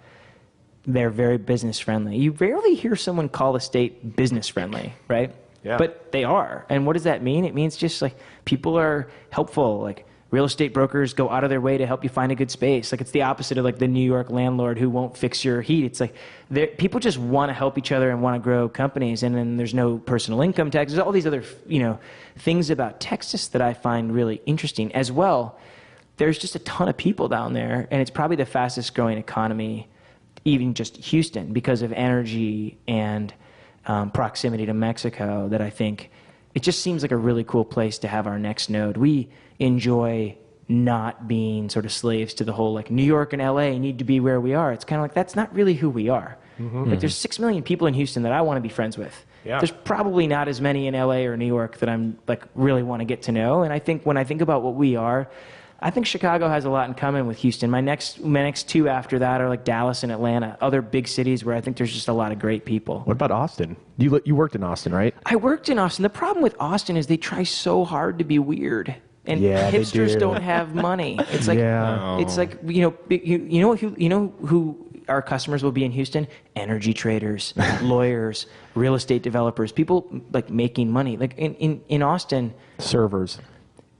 [SPEAKER 6] They're very business friendly. You rarely hear someone call a state business friendly, right?
[SPEAKER 5] Yeah.
[SPEAKER 6] But they are. And what does that mean? It means just like people are helpful. Like real estate brokers go out of their way to help you find a good space. Like it's the opposite of like the New York landlord who won't fix your heat. It's like people just want to help each other and want to grow companies. And then there's no personal income tax. There's all these other things about Texas that I find really interesting as well. There's just a ton of people down there, and it's probably the fastest growing economy, even just Houston, because of energy and proximity to Mexico, that I think it just seems like a really cool place to have our next node. We enjoy not being sort of slaves to the whole like New York and LA need to be where we are. It's kind of like that's not really who we are. Like there's 6 million people in Houston that I want to be friends with.
[SPEAKER 5] Yeah.
[SPEAKER 6] There's probably not as many in LA or New York that I'm like really want to get to know. And I think when I think about what we are, I think Chicago has a lot in common with Houston. My next two after that are like Dallas and Atlanta, other big cities where I think there's just a lot of great people.
[SPEAKER 5] What about Austin? You worked in Austin, right?
[SPEAKER 6] I worked in Austin. The problem with Austin is they try so hard to be weird, and
[SPEAKER 5] Yeah, they
[SPEAKER 6] hipsters
[SPEAKER 5] do.
[SPEAKER 6] don't have money. It's like it's like you know who our customers will be in Houston? Energy traders, lawyers, real estate developers, people like making money. Like in Austin,
[SPEAKER 5] Servers.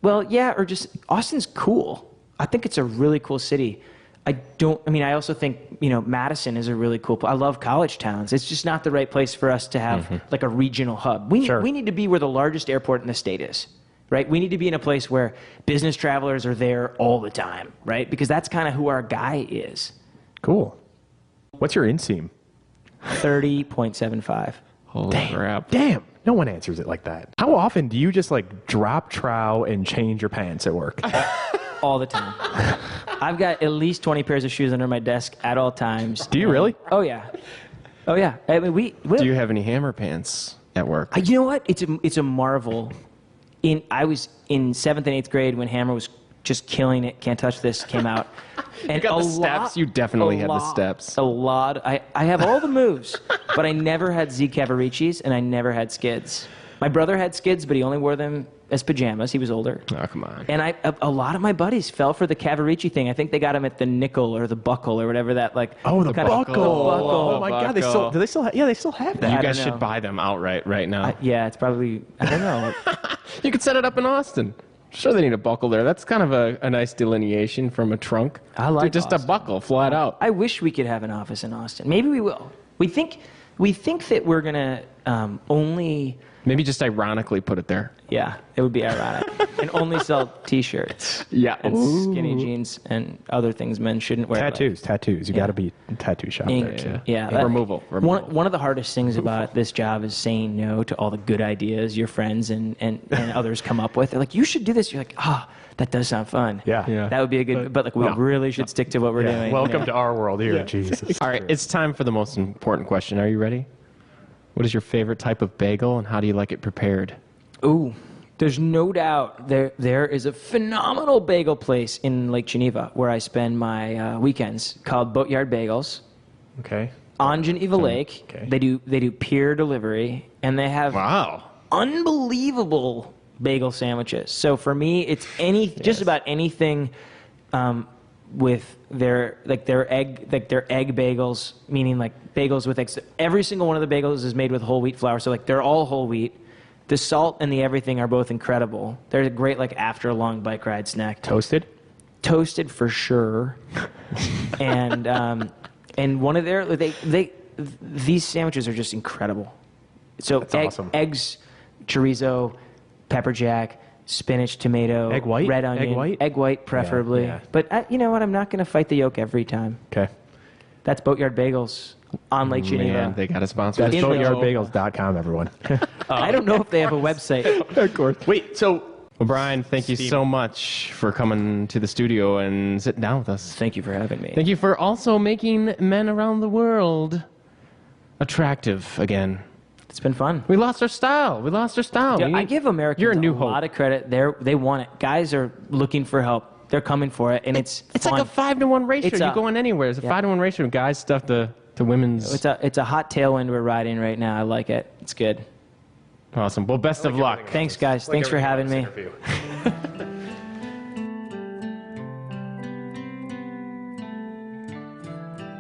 [SPEAKER 6] well, yeah, or just Austin's cool. I think it's a really cool city. I also think, Madison is a really cool place. I love college towns. It's just not the right place for us to have like a regional hub. We need to be where the largest airport in the state is, right? We need to be in a place where business travelers are there all the time, right? Because that's kind of who our guy is.
[SPEAKER 5] Cool. What's your inseam?
[SPEAKER 6] 30.75.
[SPEAKER 1] Holy crap.
[SPEAKER 5] Damn. No one answers it like that. How often do you just like drop trow and change your pants at work?
[SPEAKER 6] All the time. I've got at least 20 pairs of shoes under my desk at all times.
[SPEAKER 5] Do you really?
[SPEAKER 6] Oh, yeah. Oh, yeah. I mean, we
[SPEAKER 1] Do you have any hammer pants at work?
[SPEAKER 6] You know what? It's a marvel. I was in 7th and 8th grade when Hammer was just killing it. Can't Touch This came out. And
[SPEAKER 1] You got the steps. You definitely had the steps.
[SPEAKER 6] A lot. I have all the moves, but I never had Z Cavariccis and I never had skids. My brother had skids, but he only wore them as pajamas. He was older.
[SPEAKER 1] Oh, come on.
[SPEAKER 6] And a lot of my buddies fell for the Cavarici thing. I think they got them at the Nickel or the Buckle or whatever that like.
[SPEAKER 5] Oh, the
[SPEAKER 6] kind of-
[SPEAKER 5] buckle.
[SPEAKER 6] The Buckle.
[SPEAKER 5] Oh my God, they still do they still yeah, they still have that.
[SPEAKER 1] You
[SPEAKER 6] I
[SPEAKER 1] guys
[SPEAKER 6] don't
[SPEAKER 1] should
[SPEAKER 6] know.
[SPEAKER 1] buy them outright right now.
[SPEAKER 6] Yeah, it's probably, I don't know.
[SPEAKER 1] You could set it up in Austin. Sure, they need a buckle there. That's kind of a nice delineation from a trunk.
[SPEAKER 6] I like
[SPEAKER 1] Dude, just
[SPEAKER 6] Austin.
[SPEAKER 1] a buckle, flat out.
[SPEAKER 6] I wish we could have an office in Austin. Maybe we will. We think that we're gonna only.
[SPEAKER 1] Maybe just ironically put it there.
[SPEAKER 6] Yeah, it would be ironic. And only sell T-shirts.
[SPEAKER 1] Yeah.
[SPEAKER 6] And skinny jeans and other things men shouldn't wear. like
[SPEAKER 5] Tattoos. You got to be a tattoo shop.
[SPEAKER 6] ink.
[SPEAKER 5] there, too.
[SPEAKER 6] Yeah.
[SPEAKER 1] Removal.
[SPEAKER 6] One of the hardest things about this job is saying no to all the good ideas your friends and others come up with. They're like, you should do this. You're like, that does sound fun.
[SPEAKER 5] Yeah. Yeah.
[SPEAKER 6] That would be a good, but like we really should stick to what we're doing.
[SPEAKER 5] Welcome
[SPEAKER 6] Yeah.
[SPEAKER 5] to our world here, Jesus.
[SPEAKER 1] All right, it's time for the most important question. Are you ready? What is your favorite type of bagel, and how do you like it prepared?
[SPEAKER 6] Ooh, there's no doubt there is a phenomenal bagel place in Lake Geneva where I spend my weekends called Boatyard Bagels
[SPEAKER 5] Okay.
[SPEAKER 6] on Geneva Lake.
[SPEAKER 5] Okay.
[SPEAKER 6] They do peer delivery and they have
[SPEAKER 1] Wow.
[SPEAKER 6] unbelievable bagel sandwiches. So for me, it's just about anything with their egg bagels, meaning like bagels with eggs. Every single one of the bagels is made with whole wheat flour, so like they're all whole wheat. The salt and the everything are both incredible. They're a great like after a long bike ride snack.
[SPEAKER 5] Toasted?
[SPEAKER 6] Toasted for sure. and one of their these sandwiches are just incredible. So
[SPEAKER 5] That's awesome.
[SPEAKER 6] eggs, chorizo, pepper jack, spinach, tomato,
[SPEAKER 5] Egg white?
[SPEAKER 6] red onion,
[SPEAKER 5] Egg white?
[SPEAKER 6] preferably.
[SPEAKER 5] Yeah.
[SPEAKER 6] But you know what? I'm not going to fight the yolk every time.
[SPEAKER 5] Okay.
[SPEAKER 6] That's Boatyard Bagels on Lake Geneva.
[SPEAKER 1] Man, they got a sponsor.
[SPEAKER 5] That's
[SPEAKER 6] In Lake
[SPEAKER 5] boatyardbagels.com, everyone.
[SPEAKER 6] I don't know if they have a website.
[SPEAKER 5] Of course. Wait, so
[SPEAKER 1] Well, Brian, thank you so much for coming to the studio and sitting down with us.
[SPEAKER 6] Thank you for having me.
[SPEAKER 1] Thank you for also making men around the world attractive again.
[SPEAKER 6] It's been fun.
[SPEAKER 1] We lost our style.
[SPEAKER 6] Yeah, I give Americans
[SPEAKER 1] You're a new
[SPEAKER 6] a lot of credit. They want it. Guys are looking for help. They're coming for it, and it's
[SPEAKER 1] like a
[SPEAKER 6] fun.
[SPEAKER 1] 5-to-1 ratio.
[SPEAKER 6] It's
[SPEAKER 1] You're going anywhere. It's a 5-to-1 ratio. Guys stuff to women's.
[SPEAKER 6] It's a hot tailwind we're riding right now. I like it. It's good.
[SPEAKER 1] Awesome. Well, best of luck.
[SPEAKER 6] Thanks, guys. Thanks for having me.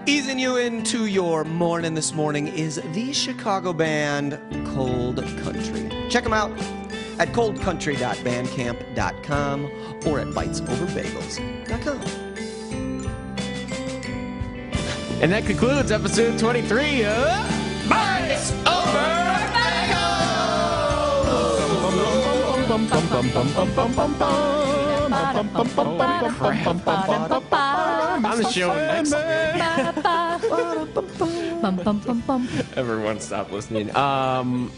[SPEAKER 3] Easing you into your morning this morning is the Chicago band Cold Country. Check them out at coldcountry.bandcamp.com or at bitesoverbagels.com.
[SPEAKER 1] And that concludes episode 23 of Bites Over On the show next Everyone stop listening. On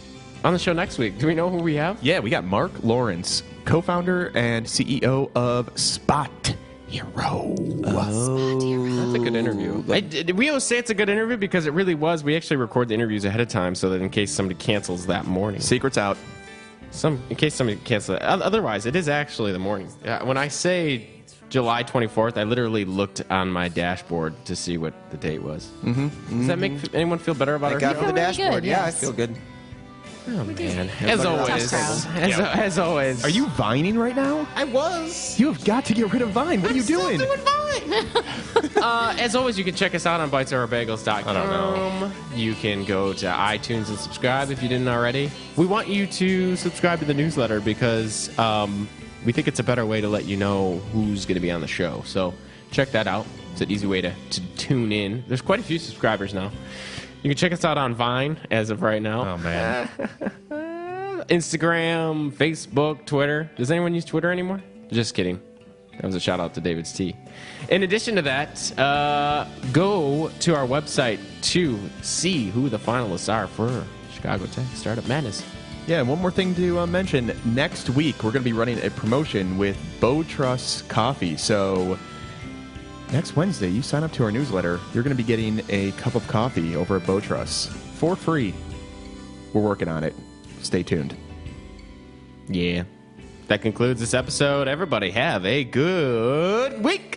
[SPEAKER 1] the show next week, do we know who we have?
[SPEAKER 4] Yeah, we got Mark Lawrence, co-founder and CEO of Spot Hero.
[SPEAKER 1] That's a good interview. We always say it's a good interview because it really was. We actually record the interviews ahead of time so that in case somebody cancels that morning.
[SPEAKER 4] Secret's out.
[SPEAKER 1] In case somebody cancels it. Otherwise, it is actually the morning. When I say July 24th, I literally looked on my dashboard to see what the date was. Mm-hmm. Does that make anyone feel better about
[SPEAKER 3] Thank
[SPEAKER 1] our
[SPEAKER 3] God for the
[SPEAKER 2] really
[SPEAKER 3] dashboard.
[SPEAKER 2] good,
[SPEAKER 3] Yeah,
[SPEAKER 2] yes.
[SPEAKER 3] I feel good.
[SPEAKER 1] Oh, man.
[SPEAKER 3] As
[SPEAKER 1] As
[SPEAKER 3] always.
[SPEAKER 1] always. As always.
[SPEAKER 4] Are you vining right now?
[SPEAKER 1] I was.
[SPEAKER 4] You have got to get rid of Vine. What are you doing?
[SPEAKER 1] As always, you can check us out on BitesOverBagels.com.
[SPEAKER 4] I don't know.
[SPEAKER 1] You can go to iTunes and subscribe if you didn't already. We want you to subscribe to the newsletter because we think it's a better way to let you know who's going to be on the show. So check that out. It's an easy way to tune in. There's quite a few subscribers now. You can check us out on Vine as of right now.
[SPEAKER 4] Oh, man.
[SPEAKER 1] Instagram, Facebook, Twitter. Does anyone use Twitter anymore? Just kidding. That was a shout out to David's Tea. In addition to that, go to our website to see who the finalists are for Chicago Tech Startup Madness.
[SPEAKER 4] Yeah, and one more thing to mention. Next week, we're going to be running a promotion with Beau Truss Coffee. So next Wednesday, you sign up to our newsletter, you're going to be getting a cup of coffee over at Beau Truss for free. We're working on it. Stay tuned.
[SPEAKER 1] Yeah. That concludes this episode. Everybody have a good week.